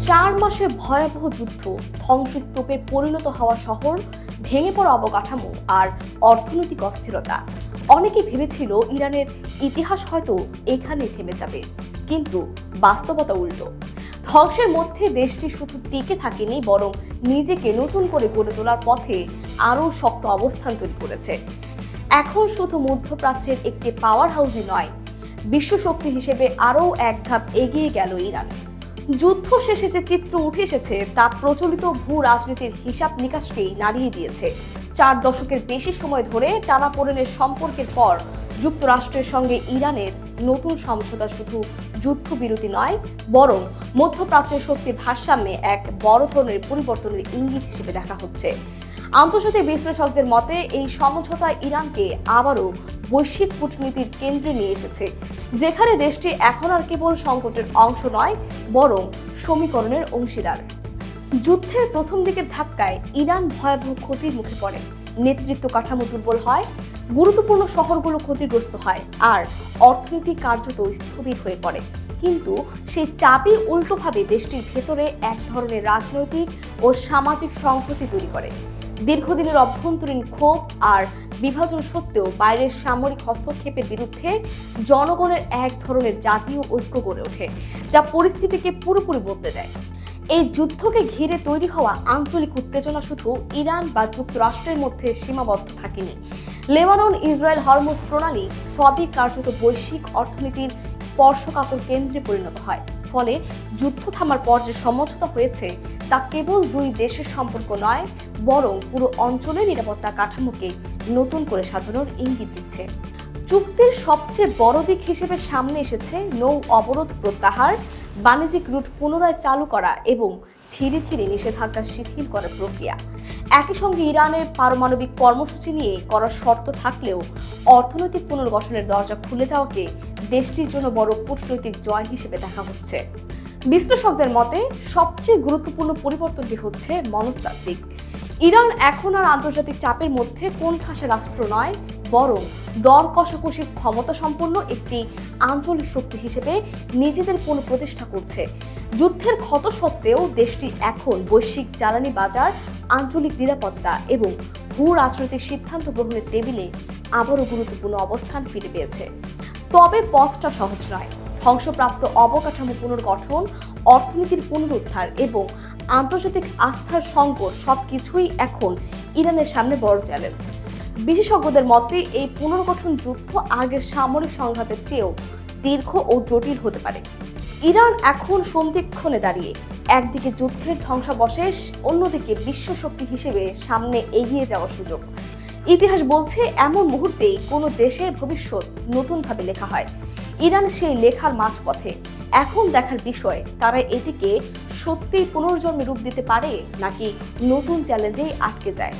4 মাসের ভয়াবহ যুদ্ধ, ধ্বংসস্তূপে পরিণত হওয়া শহর, ভেঙে পড়া অবকাঠামো আর অর্থনৈতিক অস্থিরতা। অনেকে ভেবেছিল ইরানের ইতিহাস হয়তো এখানেই থেমে যাবে, কিন্তু বাস্তবতা উল্টো। ধ্বংসের মধ্যে দেশটি শুধু টিকে থাকেনি, বরং নিজেকে নতুন করে গড়ে তোলার পথে আরও শক্ত অবস্থান তৈরি করেছে। এখন শুধু মধ্যপ্রাচ্যের একটি পাওয়ার হাউসই নয়, বিশ্বশক্তি হিসেবে আরও এক ধাপ এগিয়ে গেল ইরান। যুদ্ধ শেষে যে চিত্র উঠে এসেছে তা প্রচলিত ভূ রাজনীতির হিসাব নিকাশকেই নাড়িয়ে দিয়েছে। 4 দশকের বেশি সময় ধরে টানাপোড়েনের সম্পর্কের পর যুক্তরাষ্ট্রের সঙ্গে ইরানের নতুন সমঝোতা শুধু যুদ্ধবিরতি নয়, বরং মধ্যপ্রাচ্যের শক্তির ভারসাম্যে এক বড় ধরনের পরিবর্তনের ইঙ্গিত হিসেবে দেখা হচ্ছে। আন্তর্জাতিক বিশ্লেষকদের মতে এই সমঝোতা ইরানকে আবারও বৈশ্বিক কূটনীতির কেন্দ্রে নিয়ে এসেছে, যেখানে দেশটি এখন আর কেবল সংকটের অংশ নয়, বরং সমীকরণের অংশীদার। যুদ্ধের প্রথম দিকের ধাক্কায় ইরান ভয়াবহ ক্ষতির মুখে পড়ে। নেতৃত্ব কাঠামো দুর্বল হয়, গুরুত্বপূর্ণ শহরগুলো ক্ষতিগ্রস্ত হয়, আর অর্থনীতি কার্যত স্থবির হয়ে পড়ে। কিন্তু সেই চাপই উল্টোভাবে দেশটির ভেতরে এক ধরনের রাজনৈতিক ও সামাজিক সংহতি তৈরি করে। দীর্ঘদিনের অভ্যন্তরীণ ক্ষোভ আর বিভাজন সত্ত্বেও বাইরের সামরিক হস্তক্ষেপের বিরুদ্ধে জনগণের এক ধরনের জাতীয় ঐক্য গড়ে ওঠে, যা পরিস্থিতিকে পুরোপুরি বদলে দেয়। এই যুদ্ধকে ঘিরে তৈরি হওয়া আঞ্চলিক উত্তেজনা শুধু ইরান বা যুক্তরাষ্ট্রের মধ্যে সীমাবদ্ধ থাকেনি। লেবানন, ইসরায়েল, হরমুজ প্রণালী সবই কার্যত বৈশ্বিক অর্থনীতির স্পর্শকাতর কেন্দ্রে পরিণত হয়। ফলে যুদ্ধ থামার পর যে সমঝোতা হয়েছে তা কেবল দুই দেশের সম্পর্ক নয়, বরং পুরো অঞ্চলের নিরাপত্তা কাঠামোকে নতুন করে সাজানোর ইঙ্গিত দিচ্ছে। চুক্তির সবচেয়ে বড় দিক হিসেবে সামনে এসেছে নৌ অবরোধ প্রত্যাহার, বাণিজ্যিক রুট পুনরায় চালু করা এবং ধীরে ধীরে নিষেধাজ্ঞা শিথিল করার প্রক্রিয়া। একই সঙ্গে ইরানের পারমাণবিক কর্মসূচি নিয়ে করার শর্ত থাকলেও অর্থনৈতিক পুনর্গঠনের দরজা খুলে যাওয়াকে দেশটির জন্য বড় কূটনৈতিক জয় হিসেবে দেখা হচ্ছে। বিশ্লেষকদের মতে সবচেয়ে গুরুত্বপূর্ণ পরিবর্তনটি হচ্ছে মনস্তাত্ত্বিক। ইরান এখন আর আন্তর্জাতিক চাপের মধ্যে কোণঠাসা রাষ্ট্র নয়, বরং দর কষাকষির ক্ষমতা সম্পন্ন একটি আঞ্চলিক শক্তি হিসেবে নিজেদের পুনঃপ্রতিষ্ঠা করছে। যুদ্ধের ক্ষত সত্ত্বেও দেশটি এখন বৈশ্বিক জ্বালানি বাজার, আঞ্চলিক নিরাপত্তা এবং ভূ রাজনৈতিক সিদ্ধান্ত গ্রহণের টেবিলে আবারও গুরুত্বপূর্ণ অবস্থান ফিরে পেয়েছে। তবে পথটা সহজ নয়। ধ্বংসপ্রাপ্ত অবকাঠামো পুনর্গঠন, অর্থনীতির পুনরুদ্ধার এবং আন্তর্জাতিক আস্থার সংকট সবকিছুই এখন ইরানের সামনে বড় চ্যালেঞ্জ। বিশেষজ্ঞদের মতে এই পুনর্গঠন যুদ্ধ আগের সামরিক সংঘাতের চেয়েও দীর্ঘ ও জটিল হতে পারে। ইরান এখন সন্ধিক্ষণে দাঁড়িয়ে, একদিকে যুদ্ধের ধ্বংসাবশেষ, অন্যদিকে বিশ্বশক্তি হিসেবে সামনে এগিয়ে যাওয়ার সুযোগ। ইতিহাস বলছে এমন মুহূর্তেই কোনো দেশের ভবিষ্যৎ নতুনভাবে লেখা হয়। ইরান সেই লেখার মাঝপথে। এখন দেখার বিষয় তারা এটিকে সত্যিই পুনর্জন্মে রূপ দিতে পারে নাকি নতুন চ্যালেঞ্জেই আটকে যায়।